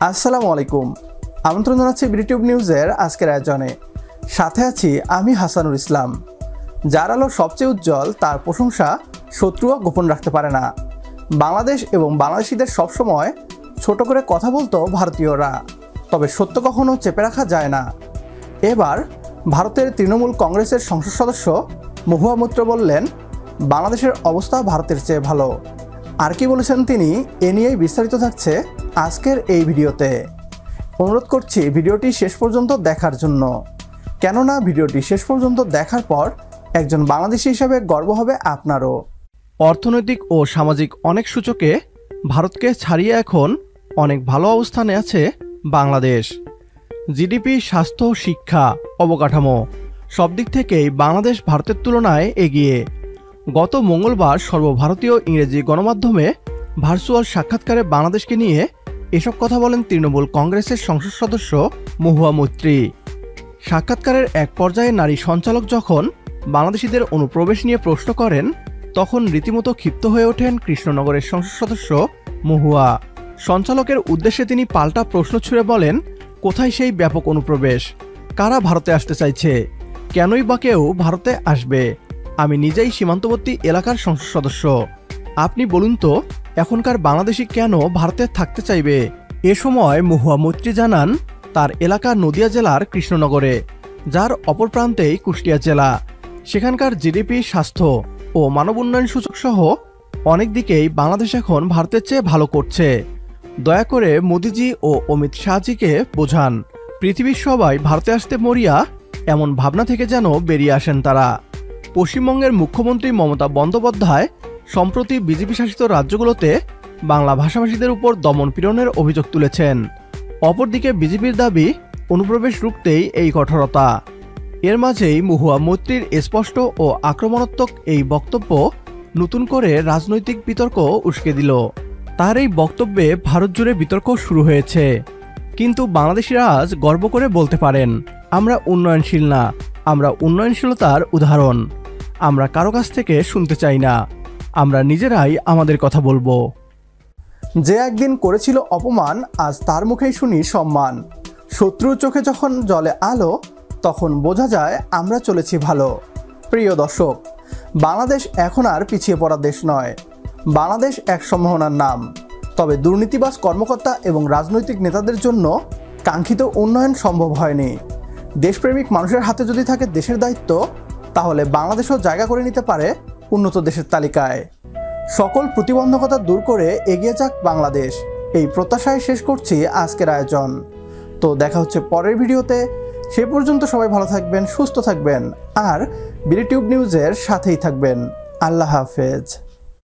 আসসালামু আলাইকুম। আমন্ত্রণ জানাচ্ছি বিডিটিউব নিউজের আজকের আয়োজনে। সাথে আছি আমি হাসানুল ইসলাম। যার আলো সবচেয়ে উজ্জ্বল তার প্রশংসা শত্রুও গোপন রাখতে পারে না। বাংলাদেশ এবং বাংলাদেশিদের সবসময় ছোট করে কথা বলতো ভারতীয়রা, তবে সত্য কখনো চেপে রাখা যায় না। এবার ভারতের তৃণমূল কংগ্রেসের সংসদ সদস্য মহুয়া মৈত্র বললেন, বাংলাদেশের অবস্থা ভারতের চেয়ে ভালো। আর কি বলেছেন তিনি, এ নিয়েই বিস্তারিত থাকছে আজকের এই ভিডিওতে। অনুরোধ করছি ভিডিওটি শেষ পর্যন্ত দেখার জন্য, কেননা ভিডিওটি শেষ পর্যন্ত দেখার পর একজন বাংলাদেশি হিসেবে গর্ব হবে আপনারও। অর্থনৈতিক ও সামাজিক অনেক সূচকে ভারতকে ছাড়িয়ে এখন অনেক ভালো অবস্থানে আছে বাংলাদেশ। জিডিপি, স্বাস্থ্য, শিক্ষা, অবকাঠামো সব দিক থেকেই বাংলাদেশ ভারতের তুলনায় এগিয়ে। গত মঙ্গলবার সর্বভারতীয় ইংরেজি গণমাধ্যমে ভার্চুয়াল সাক্ষাৎকারে বাংলাদেশকে নিয়ে এসব কথা বলেন তৃণমূল কংগ্রেসের সংসদ সদস্য মহুয়া মৈত্রী। সাক্ষাৎকারের এক পর্যায়ে নারী সঞ্চালক যখন বাংলাদেশিদের অনুপ্রবেশ নিয়ে প্রশ্ন করেন, তখন রীতিমতো ক্ষিপ্ত হয়ে ওঠেন কৃষ্ণনগরের সংসদ সদস্য মহুয়া। সঞ্চালকের উদ্দেশ্যে তিনি পাল্টা প্রশ্ন ছুড়ে বলেন, কোথায় সেই ব্যাপক অনুপ্রবেশ? কারা ভারতে আসতে চাইছে? কেনই বা কেউ ভারতে আসবে? আমি নিজেই সীমান্তবর্তী এলাকার সংসদ সদস্য। আপনি বলুন তো, এখনকার বাংলাদেশি কেন ভারতে থাকতে চাইবে? এ সময় মহুয়া মৈত্রী জানান, তার এলাকা নদিয়া জেলার কৃষ্ণনগরে, যার অপর প্রান্তেই কুষ্টিয়া জেলা। সেখানকার জিডিপি, স্বাস্থ্য ও মানব উন্নয়ন সূচক সহ অনেক দিকেই বাংলাদেশ এখন ভারতের চেয়ে ভালো করছে। দয়া করে মোদিজি ও অমিত শাহজিকে বোঝান, পৃথিবীর সবাই ভারতে আসতে মরিয়া, এমন ভাবনা থেকে যেন বেরিয়ে আসেন তারা। পশ্চিমবঙ্গের মুখ্যমন্ত্রী মমতা বন্দ্যোপাধ্যায় সম্প্রতি বিজেপি শাসিত রাজ্যগুলোতে বাংলা ভাষাভাষীদের উপর দমন পীড়নের অভিযোগ তুলেছেন। অপরদিকে বিজেপির দাবি, অনুপ্রবেশ রুখতেই এই কঠোরতা। এর মাঝেই মহুয়া মৈত্রীর স্পষ্ট ও আক্রমণাত্মক এই বক্তব্য নতুন করে রাজনৈতিক বিতর্ক উস্কে দিল। তার এই বক্তব্যে ভারত জুড়ে বিতর্ক শুরু হয়েছে। কিন্তু বাংলাদেশিরা আজ গর্ব করে বলতে পারেন, আমরা উন্নয়নশীল না, আমরা উন্নয়নশীলতার উদাহরণ। আমরা কারো কাছ থেকে শুনতে চাই না, আমরা নিজেরাই আমাদের কথা বলবো। যে একদিন করেছিল অপমান, আজ তার মুখেই শুনি সম্মান। শত্রুর চোখে যখন জ্বলে আলো, তখন বোঝা যায় আমরা চলেছি ভালো। প্রিয় দর্শক, বাংলাদেশ এখন আর পিছিয়ে পড়া দেশ নয়। বাংলাদেশ এক সম্ভাবনার নাম। তবে দুর্নীতিবাজ কর্মকর্তা এবং রাজনৈতিক নেতাদের জন্য কাঙ্ক্ষিত উন্নয়ন সম্ভব হয়নি। দেশপ্রেমিক মানুষের হাতে যদি থাকে দেশের দায়িত্ব, তাহলে বাংলাদেশও জায়গা করে নিতে পারে উন্নত দেশের তালিকায়। সকল প্রতিবন্ধকতা দূর করে এগিয়ে যাক বাংলাদেশ, এই প্রত্যাশায় শেষ করছি আজকের আয়োজন। তো দেখা হচ্ছে পরের ভিডিওতে। সে পর্যন্ত সবাই ভালো থাকবেন, সুস্থ থাকবেন আর বিডিটিউব নিউজের সাথেই থাকবেন। আল্লাহ হাফেজ।